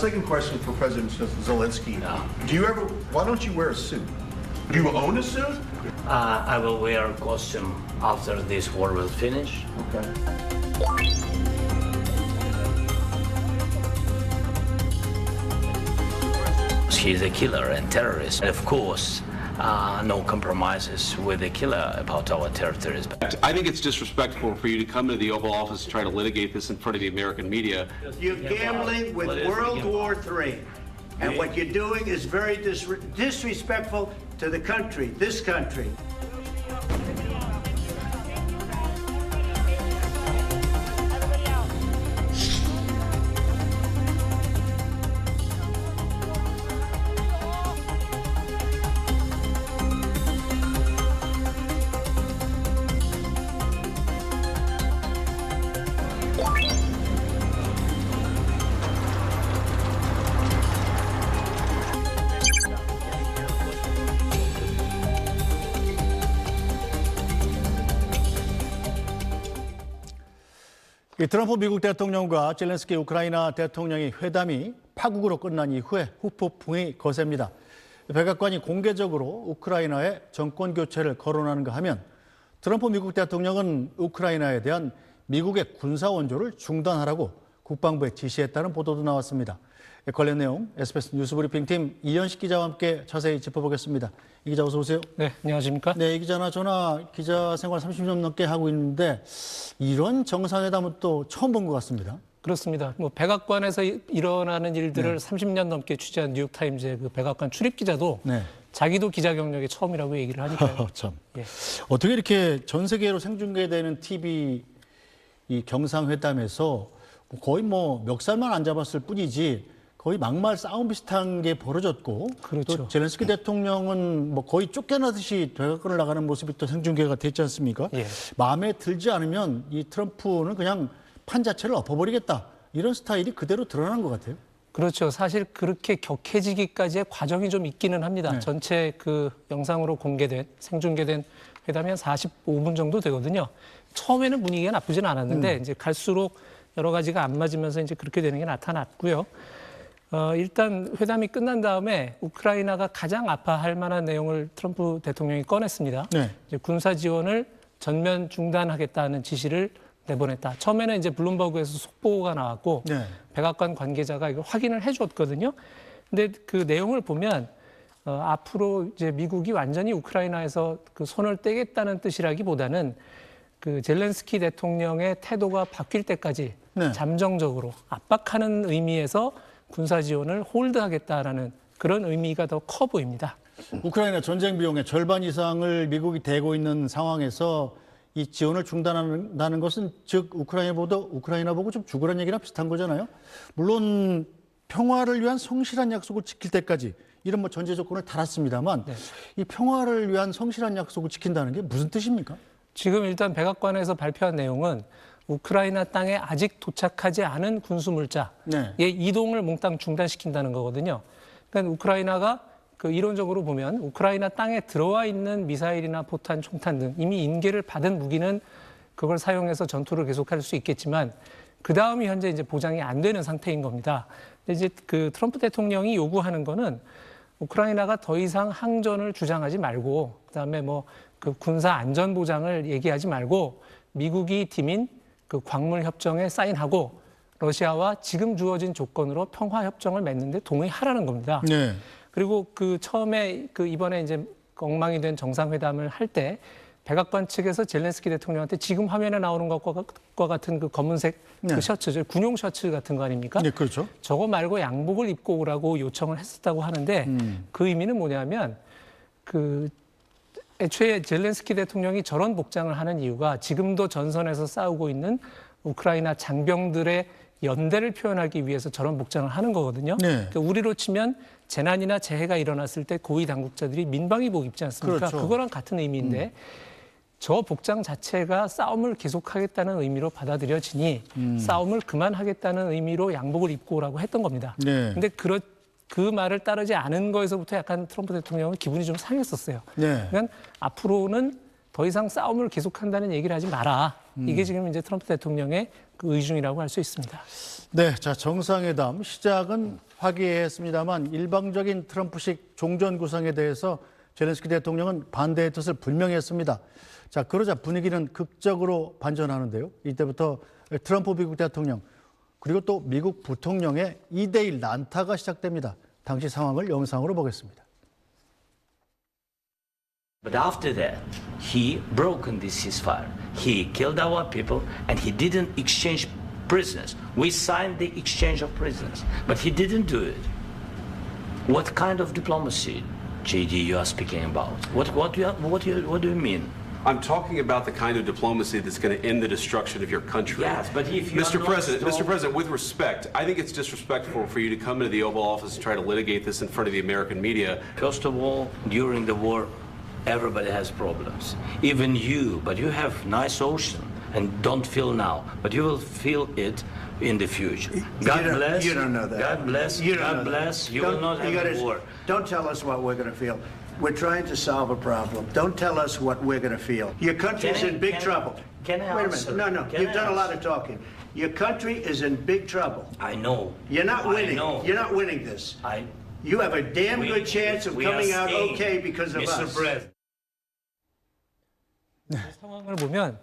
second question for President Zelensky. Why don't you wear a suit? Do you own a suit? I will wear a costume after this war will finish. Okay. He's a killer and terrorist. And of course, no compromises with the killer about our territories. I think it's disrespectful for you to come to the Oval Office and try to litigate this in front of the American media. You're gambling with World War III. And what you're doing is very disrespectful to the country, this country. 트럼프 미국 대통령과 젤렌스키 우크라이나 대통령의 회담이 파국으로 끝난 이후에 후폭풍이 거셉니다. 백악관이 공개적으로 우크라이나의 정권 교체를 거론하는가 하면 트럼프 미국 대통령은 우크라이나에 대한 미국의 군사 원조를 중단하라고 국방부에 지시했다는 보도도 나왔습니다. 관련 내용 SBS 뉴스브리핑팀 이현식 기자와 함께 자세히 짚어보겠습니다. 이 기자 어서 오세요. 네, 안녕하십니까? 네, 이 기자나 저나 기자 생활 30년 넘게 하고 있는데 이런 정상회담은 또 처음 본 것 같습니다. 그렇습니다. 백악관에서 일어나는 일들을 30년 넘게 취재한 뉴욕타임즈의 그 백악관 출입 기자도 자기도 기자 경력이 처음이라고 얘기를 하니까요. 참. 예. 어떻게 이렇게 전 세계로 생중계되는 TV 이 정상회담에서 거의 뭐 멱살만 안 잡았을 뿐이지 거의 막말 싸움 비슷한 게 벌어졌고 그렇죠. 또 젤렌스키 대통령은 뭐 거의 쫓겨나듯이 백악관을 나가는 모습이 또 생중계가 됐지 않습니까? 예. 마음에 들지 않으면 이 트럼프는 그냥 판 자체를 엎어버리겠다. 이런 스타일이 그대로 드러난 것 같아요. 그렇죠. 사실 그렇게 격해지기까지의 과정이 좀 있기는 합니다. 전체 그 영상으로 공개된, 생중계된 회담이 한 45분 정도 되거든요. 처음에는 분위기가 나쁘진 않았는데 이제 갈수록 여러 가지가 안 맞으면서 이제 그렇게 되는 게 나타났고요. 일단 회담이 끝난 다음에 우크라이나가 가장 아파할 만한 내용을 트럼프 대통령이 꺼냈습니다. 이제 군사 지원을 전면 중단하겠다는 지시를 내보냈다. 처음에는 이제 블룸버그에서 속보가 나왔고 백악관 관계자가 이걸 확인을 해줬거든요. 근데 그 내용을 보면 앞으로 이제 미국이 완전히 우크라이나에서 그 손을 떼겠다는 뜻이라기보다는 그 젤렌스키 대통령의 태도가 바뀔 때까지 잠정적으로 압박하는 의미에서 군사 지원을 홀드하겠다라는 그런 의미가 더 커 보입니다. 우크라이나 전쟁 비용의 절반 이상을 미국이 대고 있는 상황에서 이 지원을 중단한다는 것은 즉 우크라이나 보고 좀 죽으란 얘기랑 비슷한 거잖아요. 물론 평화를 위한 성실한 약속을 지킬 때까지 이런 뭐 전제 조건을 달았습니다만 이 평화를 위한 성실한 약속을 지킨다는 게 무슨 뜻입니까? 지금 일단 백악관에서 발표한 내용은 우크라이나 땅에 아직 도착하지 않은 군수물자의 이동을 몽땅 중단시킨다는 거거든요. 그러니까 우크라이나가 그 이론적으로 보면 우크라이나 땅에 들어와 있는 미사일이나 포탄, 총탄 등 이미 인계를 받은 무기는 그걸 사용해서 전투를 계속할 수 있겠지만 그 다음이 현재 이제 보장이 안 되는 상태인 겁니다. 근데 이제 그 트럼프 대통령이 요구하는 거는 우크라이나가 더 이상 항전을 주장하지 말고 그다음에 뭐 그 군사 안전 보장을 얘기하지 말고 미국이 팀인 그 광물 협정에 사인하고 러시아와 지금 주어진 조건으로 평화 협정을 맺는데 동의하라는 겁니다. 그리고 그 처음에 그 이번에 이제 엉망이 된 정상회담을 할 때 백악관 측에서 젤렌스키 대통령한테 지금 화면에 나오는 것과 같은 그 검은색 그 셔츠, 군용 셔츠 같은 거 아닙니까? 네, 그렇죠. 저거 말고 양복을 입고 오라고 요청을 했었다고 하는데 그 의미는 뭐냐면 그 애초에 젤렌스키 대통령이 저런 복장을 하는 이유가 지금도 전선에서 싸우고 있는 우크라이나 장병들의 연대를 표현하기 위해서 저런 복장을 하는 거거든요. 그러니까 우리로 치면 재난이나 재해가 일어났을 때 고위 당국자들이 민방위복 입지 않습니까? 그거랑 같은 의미인데 저 복장 자체가 싸움을 계속하겠다는 의미로 받아들여지니 싸움을 그만하겠다는 의미로 양복을 입고 오라고 했던 겁니다. 근데 그 말을 따르지 않은 거에서부터 약간 트럼프 대통령은 기분이 좀 상했었어요. 그러니까 앞으로는 더 이상 싸움을 계속한다는 얘기를 하지 마라. 이게 지금 이제 트럼프 대통령의 그 의중이라고 할 수 있습니다. 네, 자 정상회담 시작은 화기애애했습니다만 일방적인 트럼프식 종전 구상에 대해서 젤렌스키 대통령은 반대의 뜻을 분명히 했습니다. 자 그러자 분위기는 극적으로 반전하는데요. 이때부터 트럼프 미국 대통령 그리고 또 미국 부통령의 2대1 난타가 시작됩니다. 당시 상황을 영상으로 보겠습니다. But after that, he broken this ceasefire. He killed our people and he didn't exchange prisoners. We signed the exchange of prisoners, but he didn't do it. What kind of diplomacy, JD, you are speaking about? What do you mean? I'm talking about the kind of diplomacy that's going to end the destruction of your country. Yes, but if you Mr. are not President, strong- Mr. President, with respect, I think it's disrespectful for you to come into the Oval Office and try to litigate this in front of the American media. First of all, during the war, everybody has problems. Even you, but you have nice ocean and don't feel now, but you will feel it in the future. God bless. You don't know that. God bless. You don't God know bless. that. You will not have a war. Don't tell us what we're going to feel. We're trying to solve a problem. Don't tell us what we're going to feel. Your country's Can I- in big can I- trouble. can I Wait a answer? minute. No, Can you've I done a lot answer? of talking. Your country is in big trouble. I know. You're not winning. I know. You're not winning this. You have a damn We- good chance of we are coming out staying, okay because of Mr. us. President. 상황을 보면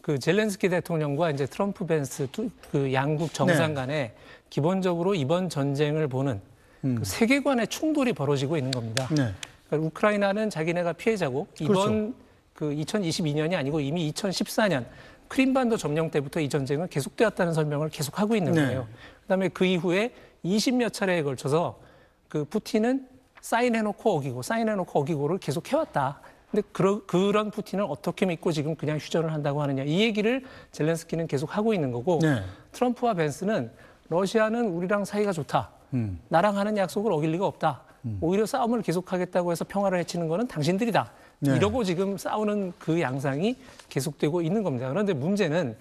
그 젤렌스키 대통령과 이제 트럼프 벤스 그 양국 정상 간에 기본적으로 이번 전쟁을 보는 그 세계관의 충돌이 벌어지고 있는 겁니다. 네. 그러니까 우크라이나는 자기네가 피해자고 이번 그렇죠. 그 2022년이 아니고 이미 2014년 크림반도 점령 때부터 이 전쟁은 계속되었다는 설명을 계속하고 있는 네. 거예요. 그다음에 그 이후에 20몇 차례에 걸쳐서 그 푸틴은 사인해놓고 어기고 사인해놓고 어기고를 계속 해왔다. 근데 그런 푸틴을 어떻게 믿고 지금 그냥 휴전을 한다고 하느냐. 이 얘기를 젤렌스키는 계속 하고 있는 거고 네. 트럼프와 벤스는 러시아는 우리랑 사이가 좋다. 나랑 하는 약속을 어길 리가 없다. 오히려 싸움을 계속하겠다고 해서 평화를 해치는 거는 당신들이다. 네. 이러고 지금 싸우는 그 양상이 계속되고 있는 겁니다. 그런데 문제는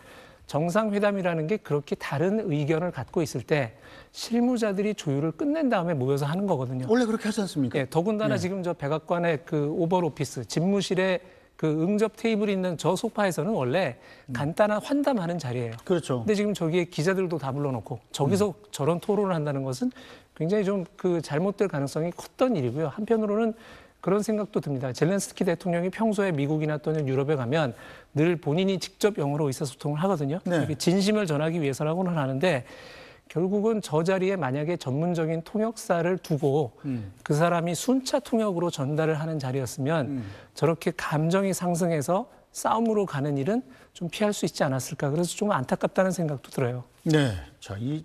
정상회담이라는 게 그렇게 다른 의견을 갖고 있을 때 실무자들이 조율을 끝낸 다음에 모여서 하는 거거든요. 원래 그렇게 하지 않습니까? 예, 더군다나 지금 저 백악관의 그 오벌 오피스, 집무실에 그 응접 테이블이 있는 저 소파에서는 원래 간단한 환담하는 자리예요. 그렇죠. 근데 지금 저기에 기자들도 다 불러놓고 저기서 저런 토론을 한다는 것은 굉장히 좀 그 잘못될 가능성이 컸던 일이고요. 한편으로는 그런 생각도 듭니다. 젤렌스키 대통령이 평소에 미국이나 또는 유럽에 가면 늘 본인이 직접 영어로 의사소통을 하거든요. 네. 이게 진심을 전하기 위해서라고는 하는데 결국은 저 자리에 만약에 전문적인 통역사를 두고 그 사람이 순차 통역으로 전달을 하는 자리였으면 저렇게 감정이 상승해서 싸움으로 가는 일은 좀 피할 수 있지 않았을까. 그래서 좀 안타깝다는 생각도 들어요. 네. 자, 이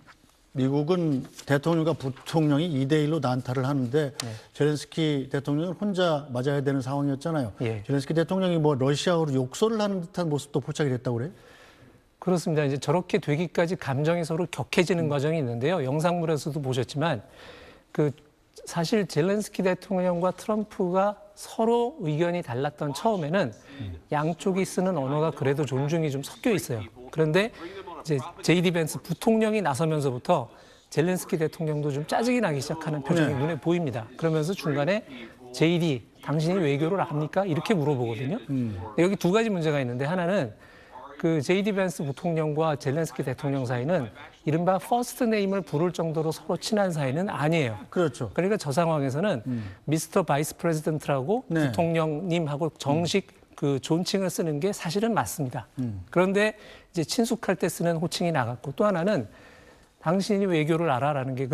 미국은 대통령과 부통령이 2대1로 난타를 하는데 젤렌스키 대통령은 혼자 맞아야 되는 상황이었잖아요. 예. 젤렌스키 대통령이 뭐 러시아어로 욕설을 하는 듯한 모습도 포착이 됐다고 그래요? 그렇습니다. 이제 저렇게 되기까지 감정이 서로 격해지는 과정이 있는데요. 영상물에서도 보셨지만 그 사실 젤렌스키 대통령과 트럼프가 서로 의견이 달랐던 처음에는 양쪽이 쓰는 언어가 그래도 존중이 좀 섞여 있어요. 그런데 이제 JD 벤스 부통령이 나서면서부터 젤렌스키 대통령도 좀 짜증이 나기 시작하는 표정이 눈에 보입니다. 그러면서 중간에 JD, 당신이 외교를 압니까? 이렇게 물어보거든요. 여기 두 가지 문제가 있는데 하나는 그 JD 벤스 부통령과 젤렌스키 대통령 사이는 이른바 퍼스트 네임을 부를 정도로 서로 친한 사이는 아니에요. 그렇죠. 그러니까 저 상황에서는 미스터 바이스 프레지던트라고 네. 부통령님하고 정식 그 존칭을 쓰는 게 사실은 맞습니다. 그런데 이제 친숙할 때 쓰는 호칭이 나갔고 또 하나는 당신이 외교를 알아라는 게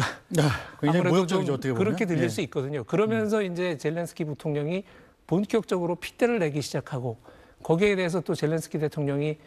굉장히 아무래도 모욕적이죠, 좀 어떻게 보면. 그렇게 들릴 예. 수 있거든요. 그러면서 이제 젤렌스키 부통령이 본격적으로 핏대를 내기 시작하고 거기에 대해서 또 젤렌스키 대통령이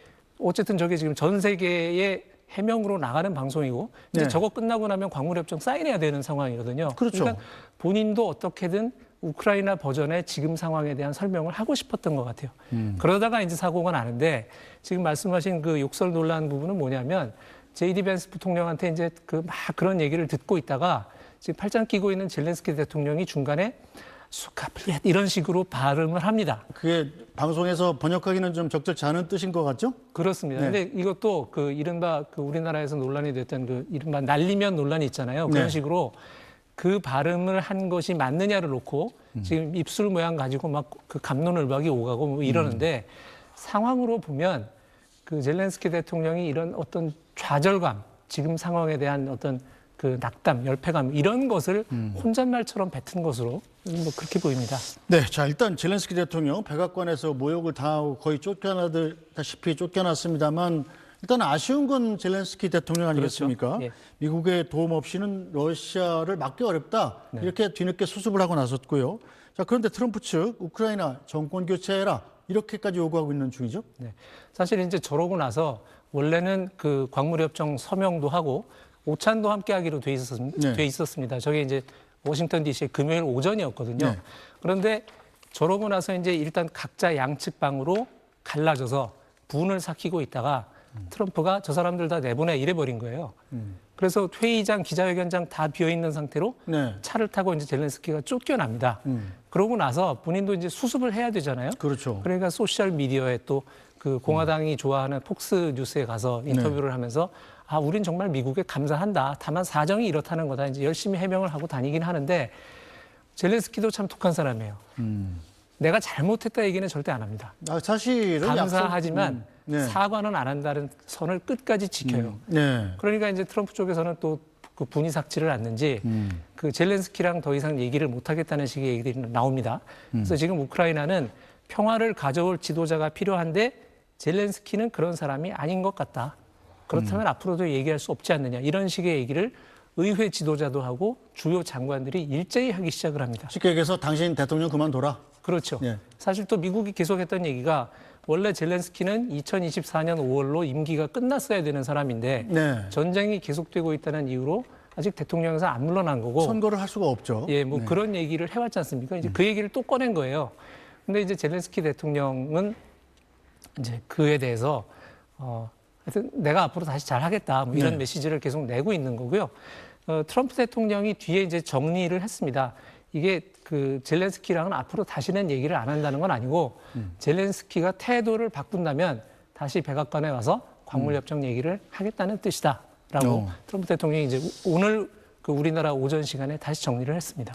어쨌든 저게 지금 전 세계의 해명으로 나가는 방송이고 이제 네. 저거 끝나고 나면 광물협정 사인해야 되는 상황이거든요. 그렇죠. 그러니까 본인도 어떻게든 우크라이나 버전의 지금 상황에 대한 설명을 하고 싶었던 것 같아요. 그러다가 이제 사고가 나는데 지금 말씀하신 그 욕설 논란 부분은 뭐냐면 JD 벤스 부통령한테 이제 그 막 그런 얘기를 듣고 있다가 지금 팔짱 끼고 있는 젤렌스키 대통령이 중간에 수카플렛 이런 식으로 발음을 합니다. 그게 방송에서 번역하기는 좀 적절치 않은 뜻인 것 같죠? 그렇습니다. 네. 근데 이것도 그 이른바 그 우리나라에서 논란이 됐던 그 이른바 날리면 논란이 있잖아요. 그런 네. 식으로 그 발음을 한 것이 맞느냐를 놓고 지금 입술 모양 가지고 막 그 갑론을박이 오가고 뭐 이러는데 상황으로 보면 그 젤렌스키 대통령이 이런 어떤 좌절감, 지금 상황에 대한 어떤 그 낙담, 열패감 이런 것을 혼잣말처럼 뱉은 것으로 뭐 그렇게 보입니다. 네, 자 일단 젤렌스키 대통령 백악관에서 모욕을 당하고 거의 쫓겨나다시피 쫓겨났습니다만 일단 아쉬운 건 젤렌스키 대통령 아니겠습니까? 그렇죠. 예. 미국의 도움 없이는 러시아를 막기 어렵다. 네. 이렇게 뒤늦게 수습을 하고 나섰고요. 자 그런데 트럼프 측 우크라이나 정권 교체해라 이렇게까지 요구하고 있는 중이죠. 네. 사실 이제 저러고 나서 원래는 그 광물협정 서명도 하고 오찬도 함께 하기로 돼 있었습니다. 저게 이제 워싱턴 DC의 금요일 오전이었거든요. 네. 그런데 저러고 나서 이제 일단 각자 양측 방으로 갈라져서 분을 삭히고 있다가 트럼프가 저 사람들 다 내보내 이래버린 거예요. 그래서 회의장, 기자회견장 다 비어 있는 상태로 네. 차를 타고 이제 젤렌스키가 쫓겨납니다. 그러고 나서 본인도 이제 수습을 해야 되잖아요. 그렇죠. 그러니까 소셜 미디어에 또 그 공화당이 좋아하는 폭스 뉴스에 가서 인터뷰를 하면서 아, 우린 정말 미국에 감사한다. 다만 사정이 이렇다는 거다. 이제 열심히 해명을 하고 다니긴 하는데 젤렌스키도 참 독한 사람이에요. 내가 잘못했다 얘기는 절대 안 합니다. 아, 사실은 감사하지만 네. 사과는 안 한다는 선을 끝까지 지켜요. 네. 그러니까 이제 트럼프 쪽에서는 또 그 분이 삭지를 않는지 그 젤렌스키랑 더 이상 얘기를 못 하겠다는 식의 얘기들이 나옵니다. 그래서 지금 우크라이나는 평화를 가져올 지도자가 필요한데 젤렌스키는 그런 사람이 아닌 것 같다. 그렇다면 앞으로도 얘기할 수 없지 않느냐. 이런 식의 얘기를 의회 지도자도 하고 주요 장관들이 일제히 하기 시작을 합니다. 쉽게 얘기해서 당신 대통령 그만둬라. 그렇죠. 예. 사실 또 미국이 계속했던 얘기가 원래 젤렌스키는 2024년 5월로 임기가 끝났어야 되는 사람인데 네. 전쟁이 계속되고 있다는 이유로 아직 대통령에서 안 물러난 거고 선거를 할 수가 없죠. 예, 뭐 네. 그런 얘기를 해왔지 않습니까? 이제 그 얘기를 또 꺼낸 거예요. 근데 이제 젤렌스키 대통령은 이제 그에 대해서 하여튼 내가 앞으로 다시 잘하겠다 뭐 이런 네. 메시지를 계속 내고 있는 거고요. 트럼프 대통령이 뒤에 이제 정리를 했습니다. 이게 그 젤렌스키랑은 앞으로 다시는 얘기를 안 한다는 건 아니고 젤렌스키가 태도를 바꾼다면 다시 백악관에 와서 광물협정 얘기를 하겠다는 뜻이다라고 트럼프 대통령이 이제 오늘 그 우리나라 오전 시간에 다시 정리를 했습니다.